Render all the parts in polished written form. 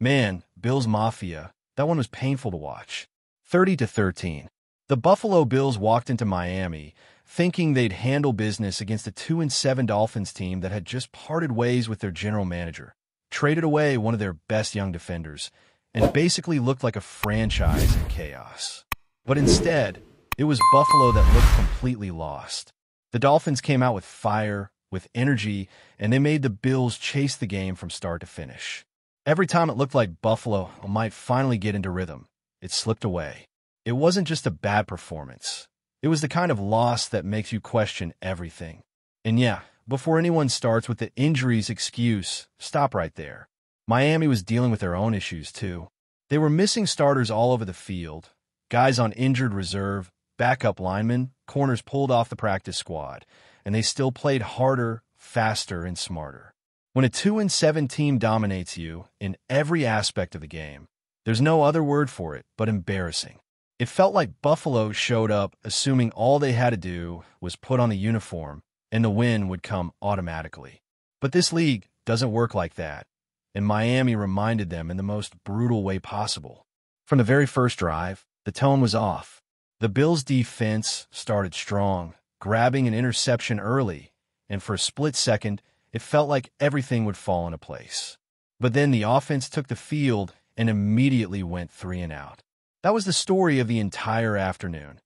Man, Bills Mafia, that one was painful to watch. 30-13. The Buffalo Bills walked into Miami thinking they'd handle business against a 2-7 Dolphins team that had just parted ways with their general manager, traded away one of their best young defenders, and basically looked like a franchise in chaos. But instead, it was Buffalo that looked completely lost. The Dolphins came out with fire, with energy, and they made the Bills chase the game from start to finish. Every time it looked like Buffalo might finally get into rhythm, it slipped away. It wasn't just a bad performance. It was the kind of loss that makes you question everything. And yeah, before anyone starts with the injuries excuse, stop right there. Miami was dealing with their own issues too. They were missing starters all over the field, guys on injured reserve, backup linemen, corners pulled off the practice squad, and they still played harder, faster, and smarter. When a 2-7 team dominates you in every aspect of the game, there's no other word for it but embarrassing. It felt like Buffalo showed up assuming all they had to do was put on the uniform and the win would come automatically. But this league doesn't work like that, and Miami reminded them in the most brutal way possible. From the very first drive, the tone was off. The Bills' defense started strong, grabbing an interception early, and for a split second, it felt like everything would fall into place. But then the offense took the field and immediately went 3-and-out. That was the story of the entire afternoon.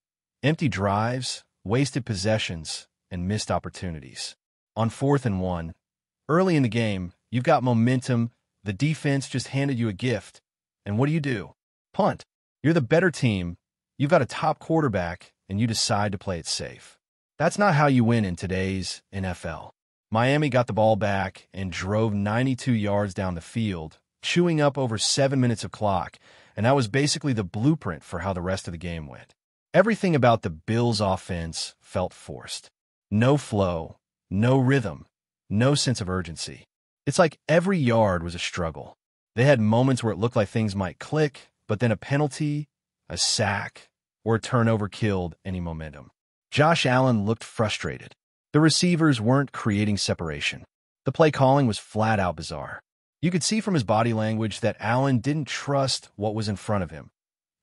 Empty drives, wasted possessions, and missed opportunities. On 4th-and-1, early in the game, you've got momentum, the defense just handed you a gift, and what do? Punt. You're the better team, you've got a top quarterback, and you decide to play it safe. That's not how you win in today's NFL. Miami got the ball back and drove 92 yards down the field, chewing up over 7 minutes of clock, and that was basically the blueprint for how the rest of the game went. Everything about the Bills' offense felt forced. No flow, no rhythm, no sense of urgency. It's like every yard was a struggle. They had moments where it looked like things might click, but then a penalty, a sack, or a turnover killed any momentum. Josh Allen looked frustrated. The receivers weren't creating separation. The play calling was flat out bizarre. You could see from his body language that Allen didn't trust what was in front of him.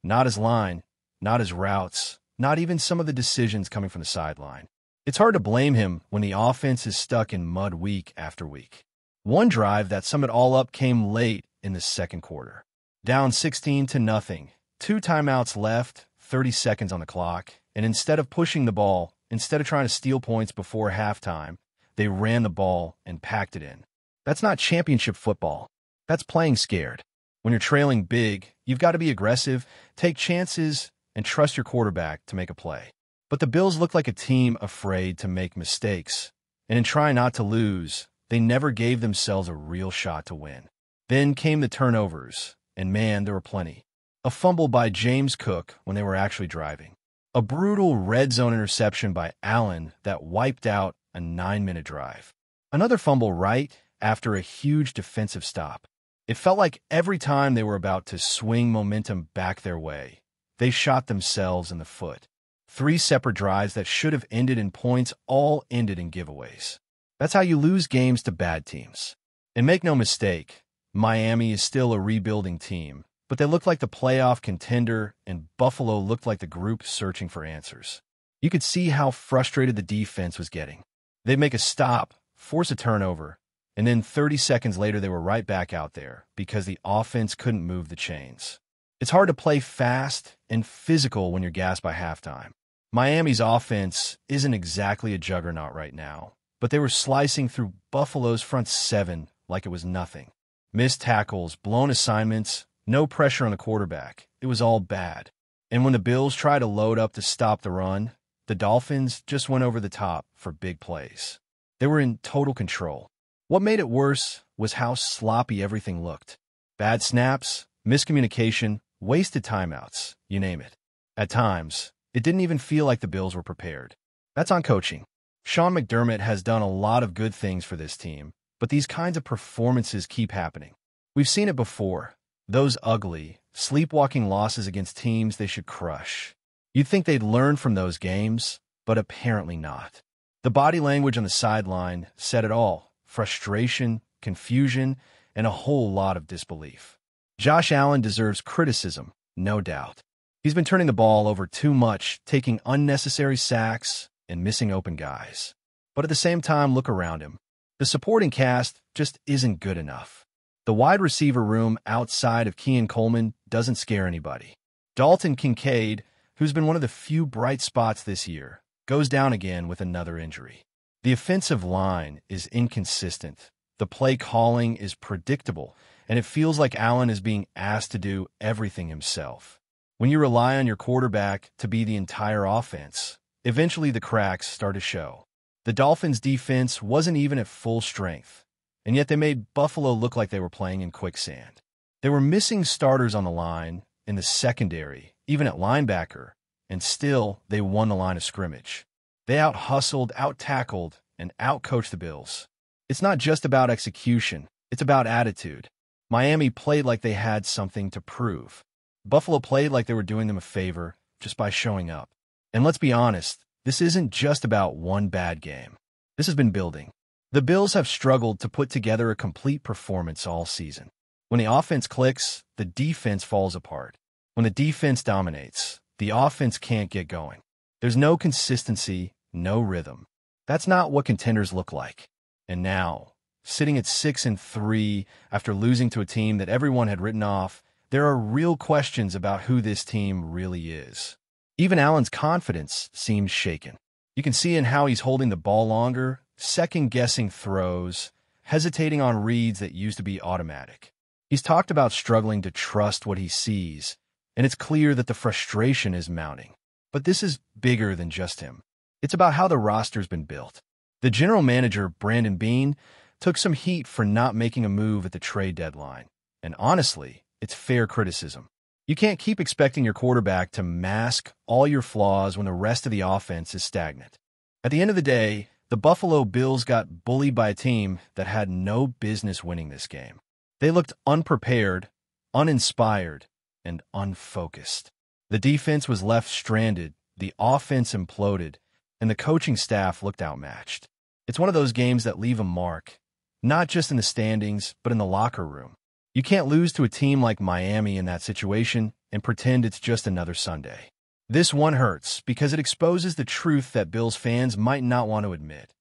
Not his line, not his routes, not even some of the decisions coming from the sideline. It's hard to blame him when the offense is stuck in mud week after week. One drive that summed it all up came late in the second quarter. Down 16-0, 2 timeouts left, 30 seconds on the clock, and instead of pushing the ball, instead of trying to steal points before halftime, they ran the ball and packed it in. That's not championship football. That's playing scared. When you're trailing big, you've got to be aggressive, take chances, and trust your quarterback to make a play. But the Bills looked like a team afraid to make mistakes, and in trying not to lose, they never gave themselves a real shot to win. Then came the turnovers, and man, there were plenty. A fumble by James Cook when they were actually driving. A brutal red zone interception by Allen that wiped out a 9-minute drive. Another fumble right after a huge defensive stop. It felt like every time they were about to swing momentum back their way, they shot themselves in the foot. 3 separate drives that should have ended in points all ended in giveaways. That's how you lose games to bad teams. And make no mistake, Miami is still a rebuilding team, but they looked like the playoff contender, and Buffalo looked like the group searching for answers. You could see how frustrated the defense was getting. They'd make a stop, force a turnover, and then 30 seconds later they were right back out there because the offense couldn't move the chains. It's hard to play fast and physical when you're gassed by halftime. Miami's offense isn't exactly a juggernaut right now, but they were slicing through Buffalo's front 7 like it was nothing. Missed tackles, blown assignments, no pressure on the quarterback. It was all bad. And when the Bills tried to load up to stop the run, the Dolphins just went over the top for big plays. They were in total control. What made it worse was how sloppy everything looked. Bad snaps, miscommunication, wasted timeouts, you name it. At times, it didn't even feel like the Bills were prepared. That's on coaching. Sean McDermott has done a lot of good things for this team, but these kinds of performances keep happening. We've seen it before. Those ugly, sleepwalking losses against teams they should crush. You'd think they'd learn from those games, but apparently not. The body language on the sideline said it all. Frustration, confusion, and a whole lot of disbelief. Josh Allen deserves criticism, no doubt. He's been turning the ball over too much, taking unnecessary sacks and missing open guys. But at the same time, look around him. The supporting cast just isn't good enough. The wide receiver room outside of Keon Coleman doesn't scare anybody. Dalton Kincaid, who's been one of the few bright spots this year, goes down again with another injury. The offensive line is inconsistent. The play calling is predictable, and it feels like Allen is being asked to do everything himself. When you rely on your quarterback to be the entire offense, eventually the cracks start to show. The Dolphins' defense wasn't even at full strength, and yet they made Buffalo look like they were playing in quicksand. They were missing starters on the line, in the secondary, even at linebacker, and still they won the line of scrimmage. They out-hustled, out-tackled, and out-coached the Bills. It's not just about execution, it's about attitude. Miami played like they had something to prove. Buffalo played like they were doing them a favor just by showing up. And let's be honest, this isn't just about one bad game. This has been building. The Bills have struggled to put together a complete performance all season. When the offense clicks, the defense falls apart. When the defense dominates, the offense can't get going. There's no consistency, no rhythm. That's not what contenders look like. And now, sitting at 6-3 after losing to a team that everyone had written off, there are real questions about who this team really is. Even Allen's confidence seems shaken. You can see in how he's holding the ball longer, second-guessing throws, hesitating on reads that used to be automatic. He's talked about struggling to trust what he sees, and it's clear that the frustration is mounting. But this is bigger than just him. It's about how the roster's been built. The general manager, Brandon Beane, took some heat for not making a move at the trade deadline. And honestly, it's fair criticism. You can't keep expecting your quarterback to mask all your flaws when the rest of the offense is stagnant. At the end of the day, the Buffalo Bills got bullied by a team that had no business winning this game. They looked unprepared, uninspired, and unfocused. The defense was left stranded, the offense imploded, and the coaching staff looked outmatched. It's one of those games that leave a mark, not just in the standings, but in the locker room. You can't lose to a team like Miami in that situation and pretend it's just another Sunday. This one hurts because it exposes the truth that Bills fans might not want to admit.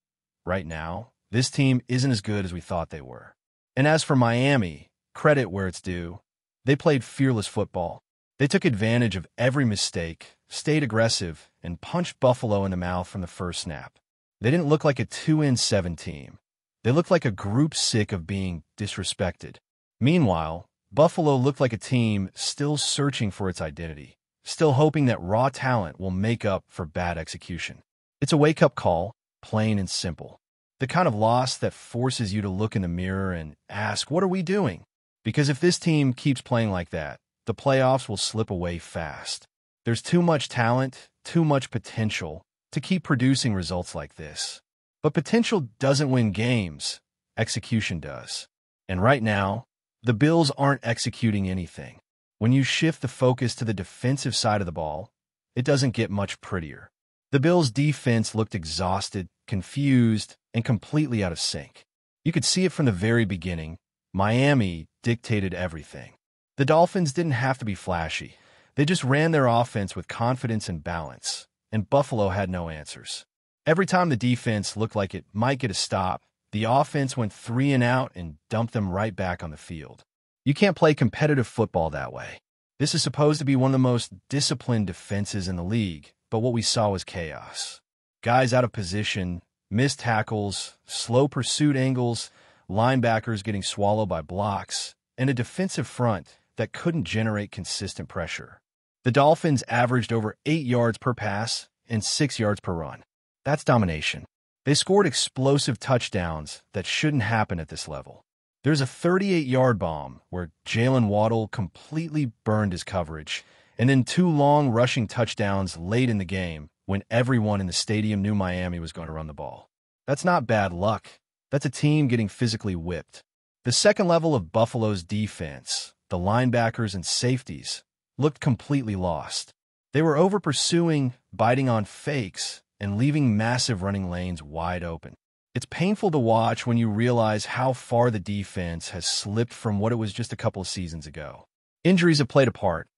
Right now, this team isn't as good as we thought they were. And as for Miami, credit where it's due. They played fearless football. They took advantage of every mistake, stayed aggressive, and punched Buffalo in the mouth from the first snap. They didn't look like a 2-7 team. They looked like a group sick of being disrespected. Meanwhile, Buffalo looked like a team still searching for its identity, still hoping that raw talent will make up for bad execution. It's a wake-up call, plain and simple. The kind of loss that forces you to look in the mirror and ask, what are we doing? Because if this team keeps playing like that, the playoffs will slip away fast. There's too much talent, too much potential to keep producing results like this. But potential doesn't win games. Execution does. And right now, the Bills aren't executing anything. When you shift the focus to the defensive side of the ball, it doesn't get much prettier. The Bills' defense looked exhausted, confused, and completely out of sync. You could see it from the very beginning. Miami dictated everything. The Dolphins didn't have to be flashy. They just ran their offense with confidence and balance, and Buffalo had no answers. Every time the defense looked like it might get a stop, the offense went 3 and out and dumped them right back on the field. You can't play competitive football that way. This is supposed to be one of the most disciplined defenses in the league, but what we saw was chaos. Guys out of position, missed tackles, slow pursuit angles, linebackers getting swallowed by blocks, and a defensive front that couldn't generate consistent pressure. The Dolphins averaged over 8 yards per pass and 6 yards per run. That's domination. They scored explosive touchdowns that shouldn't happen at this level. There's a 38-yard bomb where Jalen Waddle completely burned his coverage, and then 2 long rushing touchdowns late in the game when everyone in the stadium knew Miami was going to run the ball. That's not bad luck. That's a team getting physically whipped. The second level of Buffalo's defense, the linebackers and safeties, looked completely lost. They were over-pursuing, biting on fakes, and leaving massive running lanes wide open. It's painful to watch when you realize how far the defense has slipped from what it was just a couple of seasons ago. Injuries have played a part,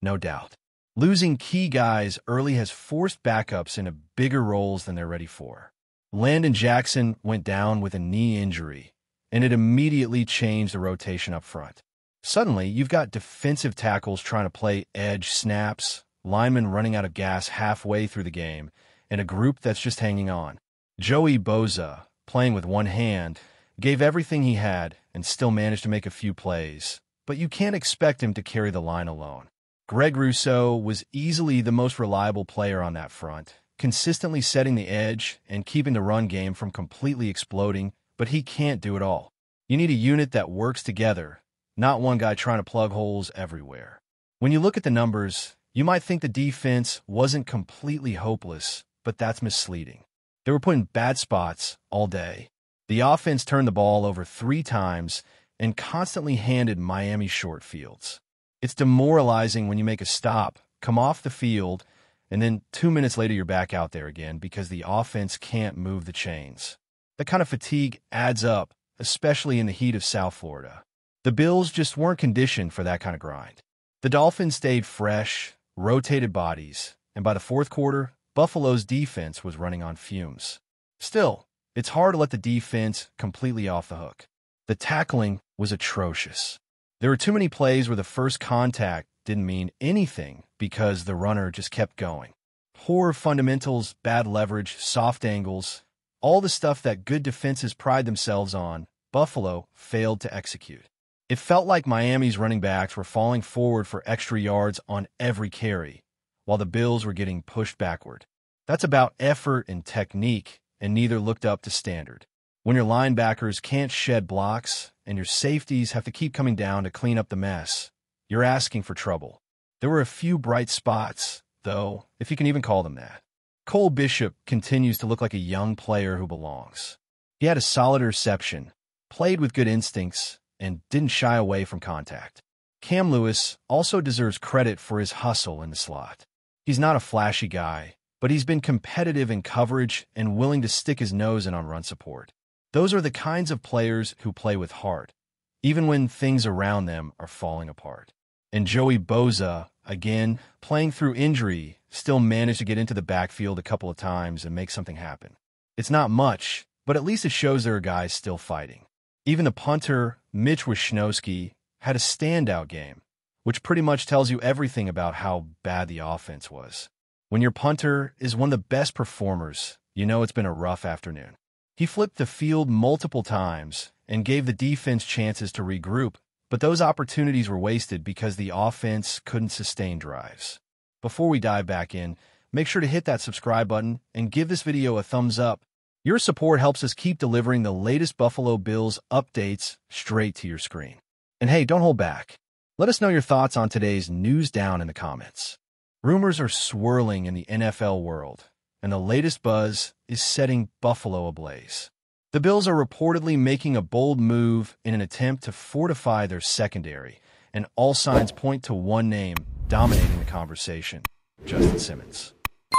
no doubt. Losing key guys early has forced backups into bigger roles than they're ready for. Landon Jackson went down with a knee injury, and it immediately changed the rotation up front. Suddenly, you've got defensive tackles trying to play edge snaps, linemen running out of gas halfway through the game, and a group that's just hanging on. Joey Bosa, playing with one hand, gave everything he had and still managed to make a few plays, but you can't expect him to carry the line alone. Greg Rousseau was easily the most reliable player on that front, consistently setting the edge and keeping the run game from completely exploding, but he can't do it all. You need a unit that works together, not one guy trying to plug holes everywhere. When you look at the numbers, you might think the defense wasn't completely hopeless, but that's misleading. They were put in bad spots all day. The offense turned the ball over 3 times and constantly handed Miami short fields. It's demoralizing when you make a stop, come off the field, and then 2 minutes later you're back out there again because the offense can't move the chains. That kind of fatigue adds up, especially in the heat of South Florida. The Bills just weren't conditioned for that kind of grind. The Dolphins stayed fresh, rotated bodies, and by the fourth quarter, Buffalo's defense was running on fumes. Still, it's hard to let the defense completely off the hook. The tackling was atrocious. There were too many plays where the first contact didn't mean anything because the runner just kept going. Poor fundamentals, bad leverage, soft angles, all the stuff that good defenses pride themselves on, Buffalo failed to execute. It felt like Miami's running backs were falling forward for extra yards on every carry, while the Bills were getting pushed backward. That's about effort and technique, and neither looked up to standard. When your linebackers can't shed blocks and your safeties have to keep coming down to clean up the mess, you're asking for trouble. There were a few bright spots, though, if you can even call them that. Cole Bishop continues to look like a young player who belongs. He had a solid reception, played with good instincts, and didn't shy away from contact. Cam Lewis also deserves credit for his hustle in the slot. He's not a flashy guy, but he's been competitive in coverage and willing to stick his nose in on run support. Those are the kinds of players who play with heart, even when things around them are falling apart. And Joey Bosa, again, playing through injury, still managed to get into the backfield a couple of times and make something happen. It's not much, but at least it shows there are guys still fighting. Even the punter, Mitch Wishnowsky, had a standout game, which pretty much tells you everything about how bad the offense was. When your punter is one of the best performers, you know it's been a rough afternoon. He flipped the field multiple times and gave the defense chances to regroup, but those opportunities were wasted because the offense couldn't sustain drives. Before we dive back in, make sure to hit that subscribe button and give this video a thumbs up. Your support helps us keep delivering the latest Buffalo Bills updates straight to your screen. And hey, don't hold back. Let us know your thoughts on today's news down in the comments. Rumors are swirling in the NFL world, and the latest buzz is setting Buffalo ablaze. The Bills are reportedly making a bold move in an attempt to fortify their secondary, and all signs point to one name dominating the conversation: Justin Simmons.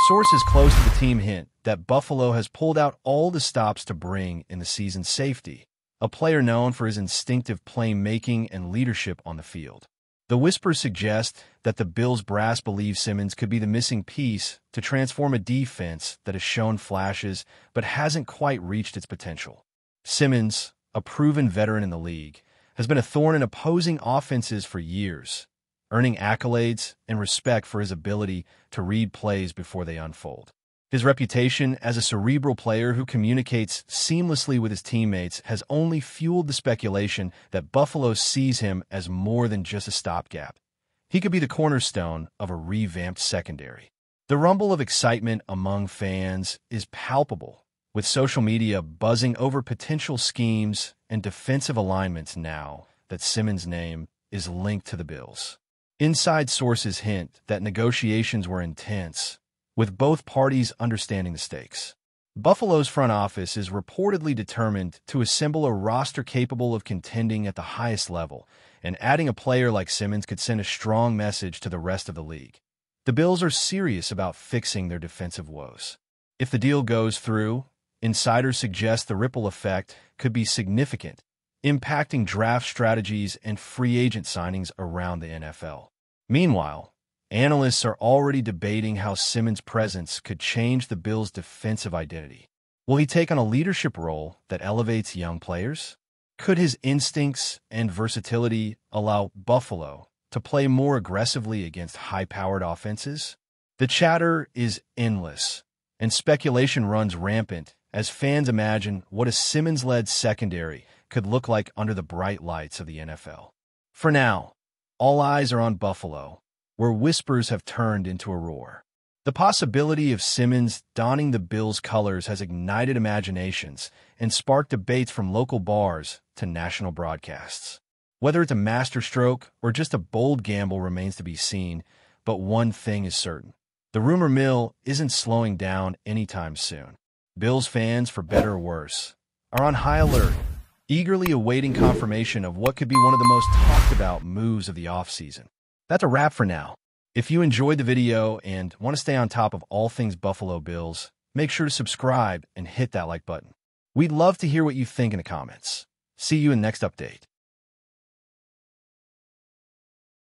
Sources close to the team hint that Buffalo has pulled out all the stops to bring in the season's safety, a player known for his instinctive playmaking and leadership on the field. The whispers suggest that the Bills brass believe Simmons could be the missing piece to transform a defense that has shown flashes but hasn't quite reached its potential. Simmons, a proven veteran in the league, has been a thorn in opposing offenses for years, earning accolades and respect for his ability to read plays before they unfold. His reputation as a cerebral player who communicates seamlessly with his teammates has only fueled the speculation that Buffalo sees him as more than just a stopgap. He could be the cornerstone of a revamped secondary. The rumble of excitement among fans is palpable, with social media buzzing over potential schemes and defensive alignments now that Simmons' name is linked to the Bills. Inside sources hint that negotiations were intense, with both parties understanding the stakes. Buffalo's front office is reportedly determined to assemble a roster capable of contending at the highest level, and adding a player like Simmons could send a strong message to the rest of the league. The Bills are serious about fixing their defensive woes. If the deal goes through, insiders suggest the ripple effect could be significant, impacting draft strategies and free agent signings around the NFL. Meanwhile, analysts are already debating how Simmons' presence could change the Bills' defensive identity. Will he take on a leadership role that elevates young players? Could his instincts and versatility allow Buffalo to play more aggressively against high-powered offenses? The chatter is endless, and speculation runs rampant as fans imagine what a Simmons-led secondary could look like under the bright lights of the NFL. For now, all eyes are on Buffalo, where whispers have turned into a roar. The possibility of Simmons donning the Bills' colors has ignited imaginations and sparked debates from local bars to national broadcasts. Whether it's a masterstroke or just a bold gamble remains to be seen, but one thing is certain. The rumor mill isn't slowing down anytime soon. Bills fans, for better or worse, are on high alert, eagerly awaiting confirmation of what could be one of the most talked about moves of the offseason. That's a wrap for now. If you enjoyed the video and want to stay on top of all things Buffalo Bills, make sure to subscribe and hit that like button. We'd love to hear what you think in the comments. See you in the next update.